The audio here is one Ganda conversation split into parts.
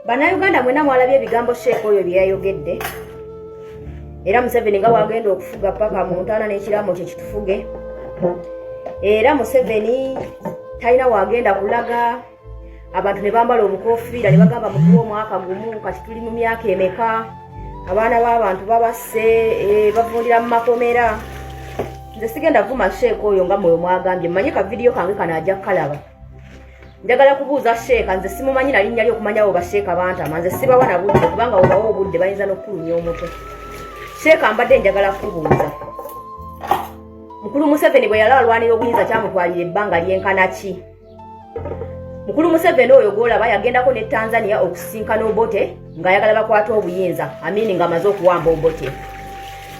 Bannayuganda mwena mwalabye ebigambo Sheikh oyo byayogedde. Era Museveni nga wagenda okufuga paka mu Montana n'ekiramo kye kitufuge. Era Museveni talina wagenda kulaga abantu ne bambala obukofiira ne bagamba mutuwa omwaka gumu kati tuli mu myaka emeka. Abaana b'abantu babasse bavundira mu makomera. Nze sigenda vuma Sheikh oyo nga mwe mwagambye mmanyi ka video kange kana ajja kalaba. Njagala kubuuza Sheikh nze simumanyi na linnya lyo okumanya oba Sheikh abantama nze sibawa na budde kubanga obawo obudde bayinza n'okulumya omutwe. Sheikh ambadde njagala kubuuza. Mukulu Museveni bwe yalwalwanira obuyinza kyamutwalira ebbanga lyenkana ki? Mukulu Museveni oyo gwolaba yagendako ne Tanzania okusinkana Obote ng'ayagala bakwata obuyinza Amini ng'amaze okuwamba Obote.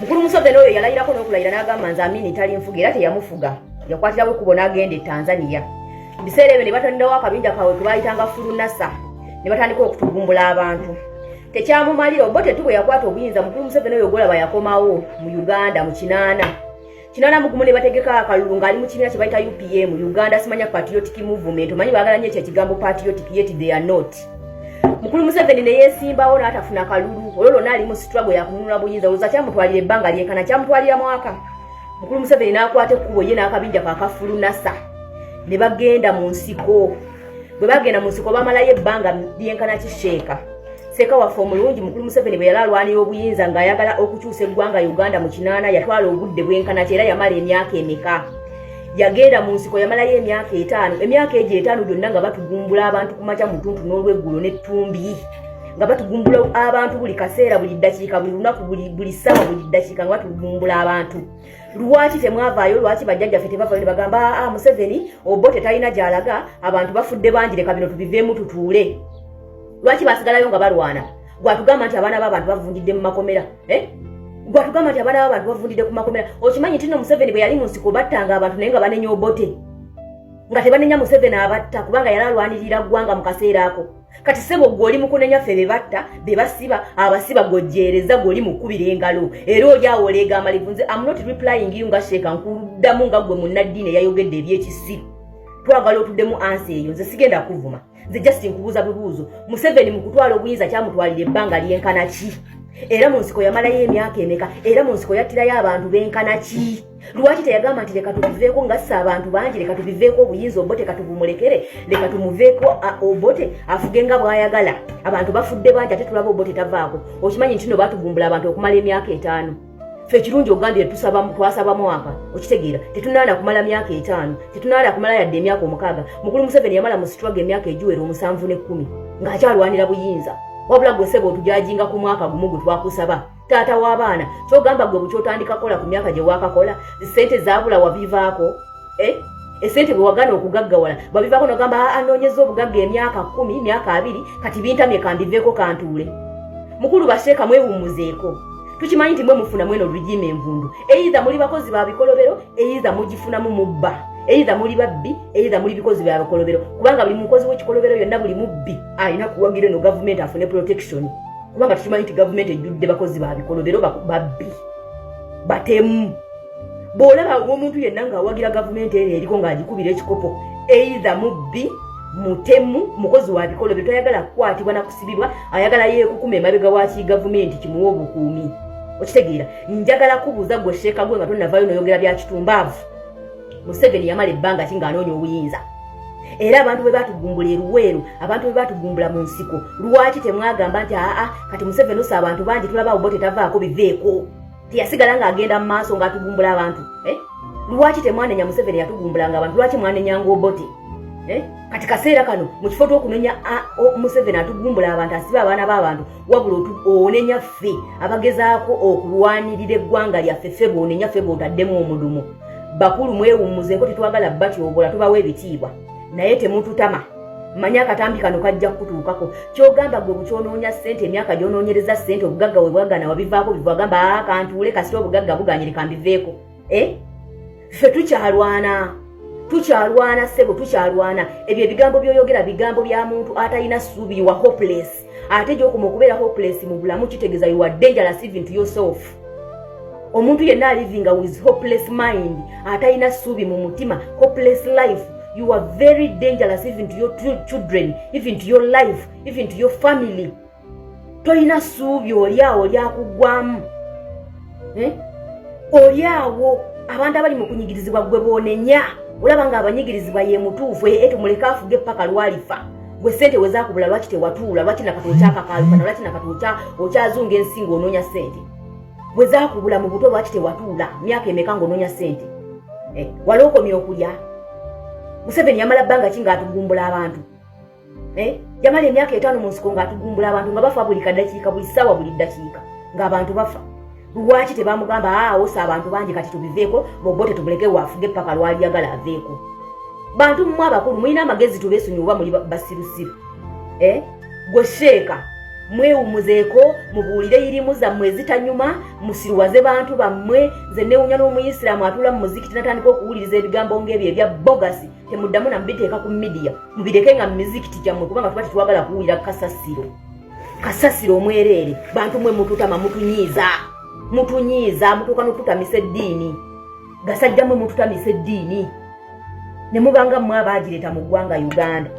Mukulu Museveni oyo yalayirako n'okulayira n'agamba nze Amini tali nfuga era teyamufuga yakwatirawo ekkubo n'agenda e Tanzania. Biseera ebyo ne batondawo akabinja kawe ke baayitanga Fulunasa ne batandika okutugumbula abantu. Tekyamumalira Obote tu bwe yakwata obuyinza Mukulu Museveni oyo gwolaba yakomawo mu Uganda mu Kinana mugumu ne bategeka akalulu ng'ali mu kibiina kye bayita UPM Uganda Simanya Patriotic Movement omanyi baagala nnyo ekyo ekigambo patriotic yet they are not. Mukulu Museveni ne yeesimbawo n'atafuna kalulu olwo lonna ali mu struggle ya kununula buyinza olwoza kyamutwalira ebbanga lyenkana kyamutwalira mwaka. Mukulu Museveni n'akwata ekkubo ye n'akabinja kakafulunasa ne bagenda mu nsiko. Bwe bagenda mu nsiko bamalayo ebbanga lyenkana kisheeka. Seka waffe omulungi Mukulu Museveni bwe yalwalwanira obuyinza ng'ayagala okukyusa eggwanga Uganda mu Kinana yatwala obudde bwenkana era yamala emyaka emeka. Yagenda mu nsiko yamalayo emyaka 5. Emyaka egyo 5 gyonna nga batugumbula abantu ku makya mutuntu n'olweggulo n'ettumbi. Nga batugumbula abantu buli kaseera buli ddakiika buli lunaku buli ssaawa buli ddakiika nga batugumbula abantu. Lwaki temwavaayo lwaki bajjajjaffe tebavaayo ne bagamba Museveni Obote talina gy'alaga abantu bafudde bangi leka bino tubiveemu tutuule. Lwaki basigalayo nga balwana? Gwatugamba nti abaana b'abantu bavundidde mu makomera. Gwatugamba nti abaana b'abantu bavundidde ku makomera. Okimanyi nti no Museveni bwe yali mu nsiko battanga abantu naye nga banenya Obote. Nga tebanenya Museveni abatta kubanga yali alwanirira ggwanga mu kaseera ako. Kati sebo gw'oli mu kunenya ffe be batta be basiba abasiba gojjeereza gw'oli mu kkubira engalo. Era oli awo oleega amalivu nze I'm not replying you nga Sheikh nkuddamu nga gwe munnaddiini eyayogedde eby'ekisiru. Twagala otuddemu ansi eyo nze sigenda kuvuma. Nze just nkubuuza bubuuzo. Museveni mu kutwala obuyinza kyamutwalira ebbanga lyenkana ki? Era mu nsiko yamalayo emyaka emeka? Era mu nsiko yattirayo abantu b'enkana ki? Lwaki teyagamba nti leka tubiveeko ng'asse abantu bangi leka tubiveeko obuyinza Obote katubumulekere leka tumuveeko Obote afuge nga bw'ayagala. Abantu bafudde bangi ate tulaba Obote tavaako. Okimanyi nti no batugumbula abantu okumala emyaka 5. Ffe kirungi ogambye twasaba mwaka okitegeera tetunaala kumala myaka 5 tetunaala kumala yadde emyaka 6. Mukulu Museveni yamala mu struggle emyaka egiwera 7 ne 10 ng'akyalwanira buyinza wabula gwe ssebo otujajinga ku mwaka gumu gwe twakusaba taata w'abaana kyogamba gwe bukyotandika kola ku myaka gye waakakola ssente zaabula wabivaako esente bwe wagana okugaggawala babivaako nogamba anoonyeza obugagga emyaka 10 myaka 2 kati bintamye kandiveeko kantuule. Mukulu Basheeka mwewummuzeeko. Tukimanyi nti mwe mufuna mweno olugime envundu. Either muli bakozi ba bikolobero, either mugifunamu mubba. Either muli babbi, either muli bikozi ba bikolobero. Kubanga buli mukozi w'ekikolobero yonna buli mubbi alina kuwagira no government afune protection. Kubanga tukimanyi nti government ejjudde bakozi ba bikolobero babbi. Batemu. Bw'olaba omuntu yenna ng'awagira government eriko ng'agikubira ekikopo. Either mubbi, mutemu, mukozi wa bikolobero toyagala kukwatibwa na kusibibwa, ayagala yeekukuma emabega waki government kimuwa obukuumi. Okitegeera njagala kubuuza gwe Sheikh gwe nga tonnavaayo noyogera bya kitumbaavu. Museveni yamala ebbanga ki ng'anoonya obuyinza. Era abantu bwe batugumbula eruweeru abantu bwe batugumbula mu nsiko lwaki temwagamba nti kati Museveni osa abantu bangi tulaba Obote tavaako biveeko teyasigala ng'agenda mu maaso ng'atugumbula abantu. Lwaki temwanenya Museveni yatugumbulanga abantu lwaki mwanenyanga Obote? Kati kaseera kano mu kifo tw'okunenya Museveni atugumbula abantu asiba abaana b'abantu wabula onenya ffe abagezaako okulwanirira eggwanga lyaffe ffe bw'onenya ffe bw'otaddemu omudumu. Bakulu mwewummuzeeko tetwagala batyobola tubawa ebitiibwa naye temututama. Manya akatambi kano kajja kutuukako. Kyogamba gwe bukyonoonya ssente emyaka gy'onoonyereza ssente obugagga we bwagana wabivaako bivagamba kantuule kasita obugagga buganyirika mbiveeko. Ffe tukyalwana ssebo tukyalwana. Ebyo ebigambo by'oyogera bigambo bya muntu atalina ssuubi you are hopeless. Ate gy'okoma okubeera hopeless mu bulamu kitegeeza you are dangerous even to yourself. Omuntu yenna living with hopeless mind atalina ssuubi mu mutima hopeless life you are very dangerous even to your children, even to your life, even to your family. Toyina suubi oliawo lyakugwamu. Oliawo abantu abali mu kunyigirizibwa gwe boonenya. Olaba nga abanyigirizibwa ye mutuufu etumuleka afuge paka lwalifa. Gwe sente wezakubula lwaki tewatuula, lwaki nakatocha akakalukana, lwaki nakatocha okyazunga ensingo onoonya sente. Wezakubula mu buto lwaki tewatuula, myaka emeka ng'onoonya sente. Wali okomye okulya. Museveni yamala bbanga ki ng'atugumbula abantu. Yamala emyaka 5 mu nsiko ng'atugumbula abantu nga bafa buli kadakiika, buli ssaawa, buli ddakiika ng'abantu bafa. Lwaki tebamugamba osa abantu bangi kati tubiveeko bobote tubuleke waafuge paka lwali yagala aveeko. Bantu mmwe abakulu mulina amagezi tubeesonyiwa muli basirusiru. Gwe sheeka mwewumuzeeko mubuulire irimu zammwe ezitanyuma musiruwaze bantu bammwe. Nze neewunya n'omuyisiraamu atuula mu muzikiti natandika okuwuliriza ebigambo ng'ebyo ebya bogasi temuddamu na mubiteeka ku midiya mubireke nga mu mizikiti gyammwe kubanga tuba tetwagala kuwulira kasasiro omwereere. Bantu mwe mututama mutunyiiza mutuuka n'otutamisa eddiini. Gasajja mwe mututamisa eddiini ne mubanga mmwe abaagireeta mu ggwanga Uganda.